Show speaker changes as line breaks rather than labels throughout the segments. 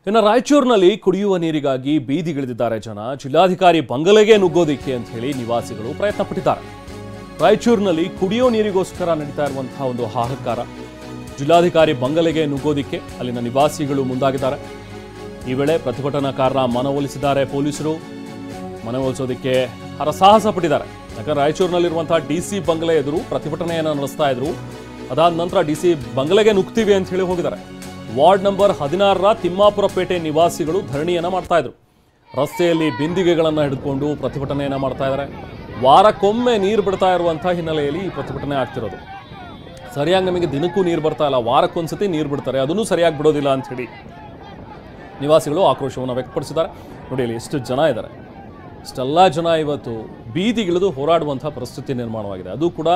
ಇನ್ನು ರಾಯಚೂರಿನಲ್ಲಿ ಕುಡಿಯುವ ನೀರಿಗಾಗಿ ಬೀದಿಗಿಳಿದಿದ್ದಾರೆ ಜನ. ಜಿಲ್ಲಾಧಿಕಾರಿ ಬಂಗಲೆಗೆ ನುಗ್ಗೋದಿಕ್ಕೆ ಅಂತ ಹೇಳಿ ನಿವಾಸಿಗಳು ಪ್ರಯತ್ನ ಪಟ್ಟಿದ್ದಾರೆ. ರಾಯಚೂರಿನಲ್ಲಿ ಕುಡಿಯೋ ನೀರಿಗೋಸ್ಕರ ನಡೀತಾ ಇರುವಂತಹ ಒಂದು ಹಾಹಾಕಾರ. ಜಿಲ್ಲಾಧಿಕಾರಿ ಬಂಗಲೆಗೆ ನುಗ್ಗೋದಿಕ್ಕೆ ಅಲ್ಲಿನ ನಿವಾಸಿಗಳು ಮುಂದಾಗಿದ್ದಾರೆ. ಈ ವೇಳೆ ಪ್ರತಿಭಟನಾಕಾರರ ಮನವೊಲಿಸಿದ್ದಾರೆ ಪೊಲೀಸರು. ಮನವೊಲಿಸೋದಕ್ಕೆ ಹರಸಾಹಸ ಪಟ್ಟಿದ್ದಾರೆ. ಯಾಕಂದ್ರೆ ರಾಯಚೂರಿನಲ್ಲಿರುವಂತಹ ಡಿಸಿ ಬಂಗಲೆ ಎದುರು ಪ್ರತಿಭಟನೆಯನ್ನು ನಡೆಸ್ತಾ ಇದ್ರು. ಅದಾದ ನಂತರ ಡಿಸಿ ಬಂಗಲೆಗೆ ನುಗ್ತೀವಿ ಅಂತ ಹೇಳಿ ಹೋಗಿದ್ದಾರೆ. ವಾರ್ಡ್ ನಂಬರ್ 16ರ ತಿಮ್ಮಾಪುರ ಪೇಟೆ ನಿವಾಸಿಗಳು ಧರಣಿಯನ್ನು ಮಾಡ್ತಾ ಇದ್ರು. ರಸ್ತೆಯಲ್ಲಿ ಬಿಂದಿಗೆಗಳನ್ನು ಹಿಡಿದುಕೊಂಡು ಪ್ರತಿಭಟನೆಯನ್ನು ಮಾಡ್ತಾ ಇದ್ದಾರೆ. ವಾರಕ್ಕೊಮ್ಮೆ ನೀರು ಬಿಡ್ತಾ ಇರುವಂತಹ ಹಿನ್ನೆಲೆಯಲ್ಲಿ ಈ ಪ್ರತಿಭಟನೆ ಆಗ್ತಿರೋದು. ಸರಿಯಾಗಿ ನಮಗೆ ದಿನಕ್ಕೂ ನೀರು ಬರ್ತಾ ಇಲ್ಲ, ವಾರಕ್ಕೊಂದ್ಸತಿ ನೀರು ಬಿಡ್ತಾರೆ, ಅದನ್ನು ಸರಿಯಾಗಿ ಬಿಡೋದಿಲ್ಲ ಅಂತ ಹೇಳಿ ನಿವಾಸಿಗಳು ಆಕ್ರೋಶವನ್ನು ವ್ಯಕ್ತಪಡಿಸಿದ್ದಾರೆ. ನೋಡಿ ಅಲ್ಲಿ ಎಷ್ಟು ಜನ ಇದ್ದಾರೆ. ಇಷ್ಟೆಲ್ಲ ಜನ ಇವತ್ತು ಬೀದಿಗಿಳಿದು ಹೋರಾಡುವಂಥ ಪರಿಸ್ಥಿತಿ ನಿರ್ಮಾಣವಾಗಿದೆ. ಅದು ಕೂಡ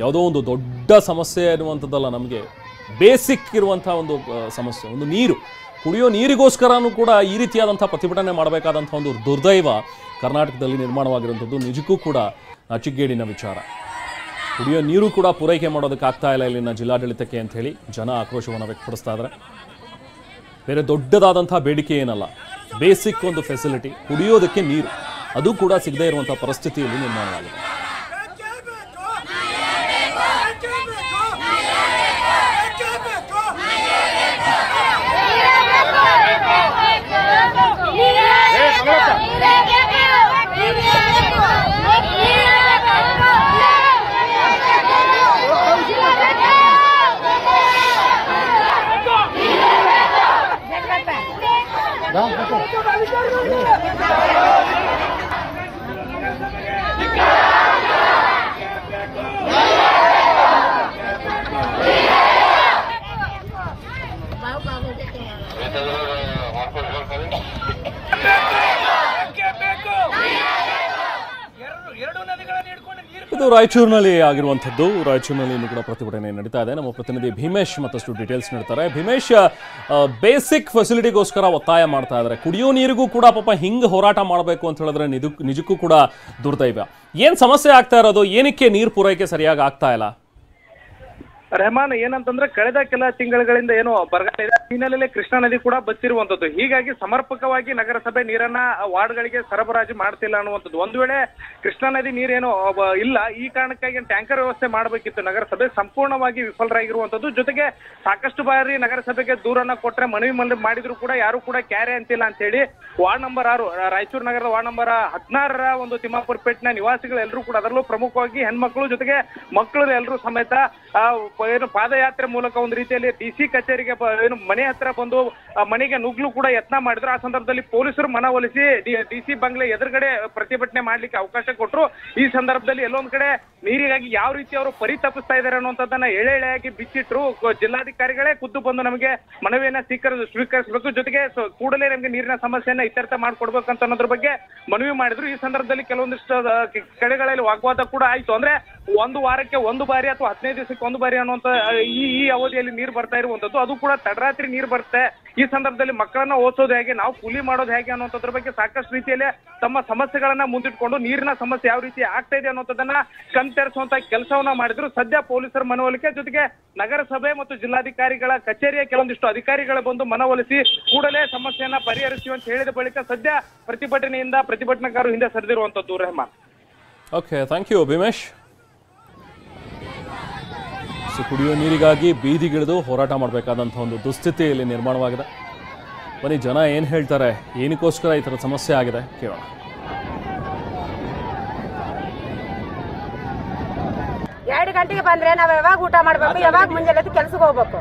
ಯಾವುದೋ ಒಂದು ದೊಡ್ಡ ಸಮಸ್ಯೆ ಅನ್ನುವಂಥದ್ದಲ್ಲ, ನಮಗೆ ಬೇಸಿಕ್ ಇರುವಂಥ ಒಂದು ಸಮಸ್ಯೆ, ಒಂದು ನೀರು, ಕುಡಿಯೋ ನೀರಿಗೋಸ್ಕರನೂ ಕೂಡ ಈ ರೀತಿಯಾದಂಥ ಪ್ರತಿಭಟನೆ ಮಾಡಬೇಕಾದಂಥ ಒಂದು ದುರ್ದೈವ ಕರ್ನಾಟಕದಲ್ಲಿ ನಿರ್ಮಾಣವಾಗಿರುವಂಥದ್ದು ನಿಜಕ್ಕೂ ಕೂಡ ನಾಚಿಕೆಗೇಡಿನ ವಿಚಾರ. ಕುಡಿಯೋ ನೀರು ಕೂಡ ಪೂರೈಕೆ ಮಾಡೋದಕ್ಕಾಗ್ತಾ ಇಲ್ಲ ಇಲ್ಲಿನ ಜಿಲ್ಲಾಡಳಿತಕ್ಕೆ ಅಂತ ಹೇಳಿ ಜನ ಆಕ್ರೋಶವನ್ನು ವ್ಯಕ್ತಪಡಿಸ್ತಾ ಇದ್ದಾರೆ. ಬೇರೆ ದೊಡ್ಡದಾದಂಥ ಬೇಡಿಕೆ ಏನಲ್ಲ, ಬೇಸಿಕ್ ಒಂದು ಫೆಸಿಲಿಟಿ, ಕುಡಿಯೋದಕ್ಕೆ ನೀರು, ಅದು ಕೂಡ ಸಿಗದೇ ಇರುವಂಥ ಪರಿಸ್ಥಿತಿಯಲ್ಲಿ ನಿರ್ಮಾಣವಾಗಿದೆ. ಇದು ರಾಯಚೂರಿನಲ್ಲಿ ಆಗಿರುವಂಥದ್ದು. ರಾಯಚೂರಿನಲ್ಲಿ ಇನ್ನೂ ಕೂಡ ಪ್ರತಿಭಟನೆ ನಡೀತಾ ಇದೆ. ನಮ್ಮ ಪ್ರತಿನಿಧಿ ಭೀಮೇಶ್ ಮತ್ತಷ್ಟು ಡೀಟೇಲ್ಸ್ ನೀಡ್ತಾರೆ. ಭೀಮೇಶ್, ಬೇಸಿಕ್ ಫೆಸಿಲಿಟಿಗೋಸ್ಕರ ಒತ್ತಾಯ ಮಾಡ್ತಾ ಇದ್ದಾರೆ. ಕುಡಿಯೋ ನೀರಿಗೂ ಕೂಡ ಪಾಪ ಹಿಂಗೆ ಹೋರಾಟ ಮಾಡಬೇಕು ಅಂತ ಹೇಳಿದ್ರೆ ನಿಜಕ್ಕೂ ಕೂಡ ದುರ್ದೈವ. ಏನು ಸಮಸ್ಯೆ ಆಗ್ತಾ ಇರೋದು? ಏನಕ್ಕೆ ನೀರು ಪೂರೈಕೆ ಸರಿಯಾಗಿ ಆಗ್ತಾ ಇಲ್ಲ?
ರೆಹಮಾನ್, ಏನಂತಂದ್ರೆ ಕಳೆದ ಕೆಲ ತಿಂಗಳುಗಳಿಂದ ಏನು ಬರಗಾಲ ಇದೆ, ಹಿನ್ನೆಲೆಯಲ್ಲಿ ಕೃಷ್ಣಾ ನದಿ ಕೂಡ ಬತ್ತಿರುವಂತದ್ದು. ಹೀಗಾಗಿ ಸಮರ್ಪಕವಾಗಿ ನಗರಸಭೆ ನೀರನ್ನ ವಾರ್ಡ್ಗಳಿಗೆ ಸರಬರಾಜು ಮಾಡ್ತಿಲ್ಲ ಅನ್ನುವಂಥದ್ದು. ಒಂದು ವೇಳೆ ಕೃಷ್ಣಾ ನದಿ ನೀರೇನು ಇಲ್ಲ, ಈ ಕಾರಣಕ್ಕಾಗಿ ಟ್ಯಾಂಕರ್ ವ್ಯವಸ್ಥೆ ಮಾಡಬೇಕಿತ್ತು. ನಗರಸಭೆ ಸಂಪೂರ್ಣವಾಗಿ ವಿಫಲರಾಗಿರುವಂತದ್ದು. ಜೊತೆಗೆ ಸಾಕಷ್ಟು ಬಾರಿ ನಗರಸಭೆಗೆ ದೂರನ್ನ ಕೊಟ್ರೆ, ಮನವಿ ಮಾಡಿದ್ರು ಕೂಡ ಯಾರು ಕೂಡ ಕ್ಯಾರೆ ಅಂತಿಲ್ಲ ಅಂತ ಹೇಳಿ ವಾರ್ಡ್ ನಂಬರ್ 6 ರಾಯಚೂರು ನಗರದ ವಾರ್ಡ್ ನಂಬರ್ 16ರ ಒಂದು ತಿಮ್ಮಾಪುರ ಪೇಟ್ನ ನಿವಾಸಿಗಳು ಎಲ್ಲರೂ ಕೂಡ, ಅದರಲ್ಲೂ ಪ್ರಮುಖವಾಗಿ ಹೆಣ್ಮಕ್ಳು ಜೊತೆಗೆ ಮಕ್ಕಳು ಎಲ್ಲರೂ ಸಮೇತ ಏನು ಪಾದಯಾತ್ರೆ ಮೂಲಕ ಒಂದು ರೀತಿಯಲ್ಲಿ ಡಿಸಿ ಕಚೇರಿಗೆ ಏನು ಮನೆ ಹತ್ರ ಬಂದು ಮನೆಗೆ ನುಗ್ಲು ಕೂಡ ಯತ್ನ ಮಾಡಿದ್ರು. ಆ ಸಂದರ್ಭದಲ್ಲಿ ಪೊಲೀಸರು ಮನವೊಲಿಸಿ ಡಿಸಿ ಬಂಗ್ಲೆ ಎದುರುಗಡೆ ಪ್ರತಿಭಟನೆ ಮಾಡ್ಲಿಕ್ಕೆ ಅವಕಾಶ ಕೊಟ್ಟರು. ಈ ಸಂದರ್ಭದಲ್ಲಿ ಎಲ್ಲೊಂದ್ ಕಡೆ ನೀರಿಗಾಗಿ ಯಾವ ರೀತಿ ಅವರು ಪರಿತಪಿಸ್ತಾ ಇದ್ದಾರೆ ಅನ್ನುವಂಥದ್ದನ್ನ ಎಳೆಯಾಗಿ ಬಿಚ್ಚಿಟ್ರು. ಜಿಲ್ಲಾಧಿಕಾರಿಗಳೇ ಖುದ್ದು ಬಂದು ನಮಗೆ ಮನವಿಯನ್ನ ಸ್ವೀಕರಿಸಬೇಕು, ಜೊತೆಗೆ ಕೂಡಲೇ ನಮಗೆ ನೀರಿನ ಸಮಸ್ಯೆಯನ್ನ ಇತ್ಯರ್ಥ ಮಾಡ್ಕೊಡ್ಬೇಕಂತ ಅನ್ನೋದ್ರ ಬಗ್ಗೆ ಮನವಿ ಮಾಡಿದ್ರು. ಈ ಸಂದರ್ಭದಲ್ಲಿ ಕೆಲವೊಂದಿಷ್ಟು ಕಡೆಗಳಲ್ಲಿ ವಾಗ್ವಾದ ಕೂಡ ಆಯ್ತು. ಅಂದ್ರೆ ಒಂದು ವಾರಕ್ಕೆ ಒಂದು ಬಾರಿ ಅಥವಾ 15 ದಿವಸಕ್ಕೆ ಒಂದು ಬಾರಿ ಅನ್ನುವಂತ ಈ ಅವಧಿಯಲ್ಲಿ ನೀರು ಬರ್ತಾ ಇರುವಂತದ್ದು. ಅದು ಕೂಡ ತಡರಾತ್ರಿ ನೀರು ಬರುತ್ತೆ. ಈ ಸಂದರ್ಭದಲ್ಲಿ ಮಕ್ಕಳನ್ನ ಓದಿಸೋದು ಹೇಗೆ, ನಾವು ಕೂಲಿ ಮಾಡೋದು ಹೇಗೆ ಅನ್ನುವಂಥದ್ರ ಬಗ್ಗೆ ಸಾಕಷ್ಟು ರೀತಿಯಲ್ಲಿ ತಮ್ಮ ಸಮಸ್ಯೆಗಳನ್ನ ಮುಂದಿಟ್ಕೊಂಡು ನೀರಿನ ಸಮಸ್ಯೆ ಯಾವ ರೀತಿ ಆಗ್ತಾ ಇದೆ ಅನ್ನೋದನ್ನ ಕಣ್ತೆರೆಸುವಂತ ಕೆಲಸವನ್ನ ಮಾಡಿದ್ರು. ಸದ್ಯ ಪೊಲೀಸರ ಮನವೊಲಿಕೆ ಜೊತೆಗೆ ನಗರಸಭೆ ಮತ್ತು ಜಿಲ್ಲಾಧಿಕಾರಿಗಳ ಕಚೇರಿಯ ಕೆಲವೊಂದಿಷ್ಟು ಅಧಿಕಾರಿಗಳ ಬಂದು ಮನವೊಲಿಸಿ ಕೂಡಲೇ ಸಮಸ್ಯೆಯನ್ನ ಪರಿಹರಿಸಿ ಅಂತ ಹೇಳಿದ ಬಳಿಕ ಸದ್ಯ ಪ್ರತಿಭಟನಾಕಾರರು ಹಿಂದೆ ಸರಿದಿರುವಂತದ್ದು. Rehman.
Okay, thank you Bhimesh. ಕುಡಿಯೋ ನೀರಿಗಾಗಿ ಬೀದಿಗಿಳಿದು ಹೋರಾಟ ಮಾಡಬೇಕಾದಂಥ ಒಂದು ದುಸ್ಥಿತಿ ಇಲ್ಲಿ ನಿರ್ಮಾಣವಾಗಿದೆ. ಬನ್ನಿ ಜನ ಏನು ಹೇಳ್ತಾರೆ, ಏನಕ್ಕೋಸ್ಕರ ಈ ಥರ ಸಮಸ್ಯೆ ಆಗಿದೆ ಕೇಳೋಣ.
ಎರಡು ಗಂಟೆಗೆ ಬಂದ್ರೆ ನಾವ್ ಯಾವಾಗ ಊಟ ಮಾಡ್ಬೇಕು, ಯಾವಾಗ ಮುಂಜಾನೆ ಕೆಲ್ಸಕ್ಕೆ ಹೋಗ್ಬೇಕು.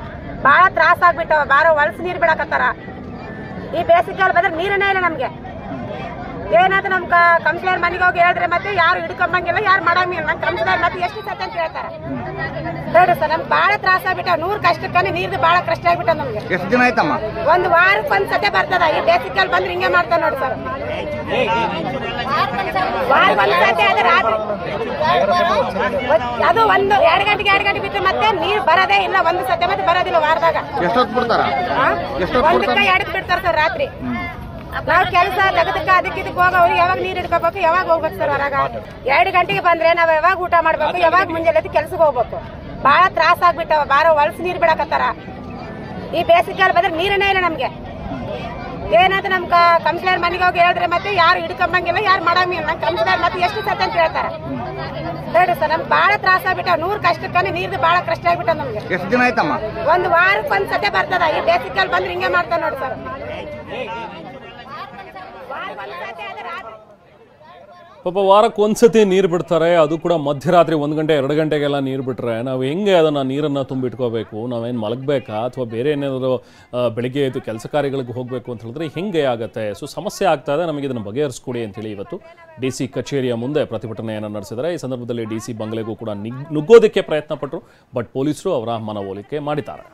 ಬಹಳ ತ್ರಾಸ ಆಗ್ಬಿಟ್ಟವ. ಬಾರೋ ಹೊಲಸು ನೀರ್ ಬಿಡಕತ್ತಾರ. ಈ ಬೇಸಿಗೆ ಬಂದ್ರೆ ನೀರನೇ ಇಲ್ಲ ನಮ್ಗೆ. ಏನಾದ್ರು ನಮ್ ಕಂಪ್ಲೇಂಟ್ ಮನೆಗೆ ಹೋಗಿ ಹೇಳಿದ್ರೆ ಮತ್ತೆ ಯಾರು ಹಿಡ್ಕೊಂಬಂಗಿಲ್ಲ, ಯಾರು ಮಾಡಂಗಿಲ್ಲ. ನಮ್ ಕಂಪ್ಲೇಂಟ್ ಮತ್ತೆ ಎಷ್ಟು ಸತ್ತ ಅಂತ ಹೇಳ್ತಾರೆ. ಹೇಳಿ ಸರ್, ನಮ್ಗೆ ಬಹಳ ತ್ರಾಸ ಆಗ್ಬಿಟ್ಟ. 100 ಕಷ್ಟಕ್ಕೆ ನೀರ್ದು ಬಹಳ ಕಷ್ಟ ಆಗ್ಬಿಟ್ಟ ನಮ್ಗೆ.
ಎಷ್ಟು ದಿನ ಆಯ್ತಮ್ಮ?
ಒಂದು ವಾರಕ್ಕೆ ಒಂದ್ ಸತೆ ಬರ್ತದ. ಈ ಬೇಸಿಗೆ ಬಂದ್ರೆ ಹಿಂಗೆ ಮಾಡ್ತಾರ ನೋಡಿ ಸರ್. ವಾರಕ್ಕೆ ಒಂದ್ ಸತೆ ಅದ ರಾತ್ರಿ, ಅದು 2 ಗಂಟೆಗೆ ಬಿಟ್ಟರೆ ಮತ್ತೆ ನೀರ್ ಬರೋದೇ ಇಲ್ಲ. ಒಂದು ಸತೆ ಮತ್ತೆ ಬರೋದಿಲ್ಲ ವಾರದಾಗ.
ಎಷ್ಟೊತ್ತು ಬಿಡ್ತಾರ?
1ಕ್ಕೆ 2ಕ್ಕೆ ಬಿಡ್ತಾರ ಸರ್ ರಾತ್ರಿ. ನಾವು ಕೆಲಸ ತೆಗೆದಕ್ಕೆ ಅದಕ್ಕೆ ಹೋಗೋರು ಯಾವಾಗ ನೀರು ಹಿಡ್ಕೋಬೇಕು, ಯಾವಾಗ ಹೋಗ್ಬೇಕು ಸರ್ ಹೊರಗ. 2 ಗಂಟೆಗೆ ಬಂದ್ರೆ ನಾವ್ ಯಾವಾಗ ಊಟ ಮಾಡ್ಬೇಕು, ಯಾವಾಗ ಮುಂಜಾನೆ ಕೆಲ್ಸಕ್ಕೆ ಹೋಗ್ಬೇಕು. ಬಹಳ ತ್ರಾಸ ಆಗ್ಬಿಟ್ಟವ. ಬಾರೋ ಹೊಲಸು ನೀರ್ ಬಿಡಕತ್ತಾರ. ಈ ಬೇಸಿಗೆ ಬಂದ್ರೆ ನೀರನೇ ಇಲ್ಲ ನಮ್ಗೆ. ಏನಂತ ನಮ್ ಕೌನ್ಸಿಲರ್ ಮನೆಗೆ ಹೋಗಿ ಹೇಳಿದ್ರೆ ಮತ್ತೆ ಯಾರು ಹಿಡ್ಕೊಂಬಂಗಿಲ್ಲ ಯಾರು ಮಾಡಂಗಿಲ್ಲ ನಮ್ ಕೌನ್ಸಿಲರ್ ಮತ್ತೆ ಎಷ್ಟು ಸತ ಅಂತ ಹೇಳ್ತಾರ ಹೇಳಿ ಸರ್. ನಮ್ಗೆ ಬಹಳ ತ್ರಾಸ ಆಗ್ಬಿಟ್ಟ 100 ಕಷ್ಟಕ್ಕೆ ನೀರ್ದು ಬಹಳ ಕಷ್ಟ ಆಗ್ಬಿಟ್ಟ ನಮ್ಗೆ.
ಎಷ್ಟು ದಿನ ಆಯ್ತಮ್ಮ?
ಒಂದು ವಾರಕ್ಕೆ ಒಂದ್ ಸತೆ ಬರ್ತದ. ಈ ಬೇಸಿಗೆಲ್ ಬಂದ್ರೆ ಹಿಂಗೆ ಮಾಡ್ತಾರ ನೋಡಿ ಸರ್.
ಪಾಪ ವಾರಕ್ಕೆ ಒಂದ್ಸತಿ ನೀರು ಬಿಡ್ತಾರೆ, ಅದು ಕೂಡ ಮಧ್ಯರಾತ್ರಿ 1 ಗಂಟೆ 2 ಗಂಟೆಗೆಲ್ಲ ನೀರು ಬಿಟ್ರೆ ನಾವು ಹೆಂಗೆ ಅದನ್ನು ನೀರನ್ನು ತುಂಬಿಟ್ಕೋಬೇಕು? ನಾವೇನು ಮಲಗಬೇಕಾ ಅಥವಾ ಬೇರೆ ಏನಾದರೂ ಬೆಳಿಗ್ಗೆ ಎದ್ದು ಕೆಲಸ ಕಾರ್ಯಗಳಿಗೆ ಹೋಗಬೇಕು ಅಂತ ಹೇಳಿದ್ರೆ ಹೆಂಗೆ ಆಗುತ್ತೆ? ಸೊ ಸಮಸ್ಯೆ ಆಗ್ತಾ ಇದೆ, ನಮಗೆ ಇದನ್ನು ಬಗೆಹರಿಸ್ಕೊಡಿ ಅಂತೇಳಿ ಇವತ್ತು DC ಕಚೇರಿಯ ಮುಂದೆ ಪ್ರತಿಭಟನೆಯನ್ನು ನಡೆಸಿದ್ದಾರೆ. ಈ ಸಂದರ್ಭದಲ್ಲಿ DC ಬಂಗಲೆಗೂ ಕೂಡ ನುಗ್ಗೋದಕ್ಕೆ ಪ್ರಯತ್ನ ಪಟ್ಟರು, ಬಟ್ ಪೊಲೀಸರು ಅವರ ಮನವೊಲಿಕೆ ಮಾಡಿದ್ದಾರೆ.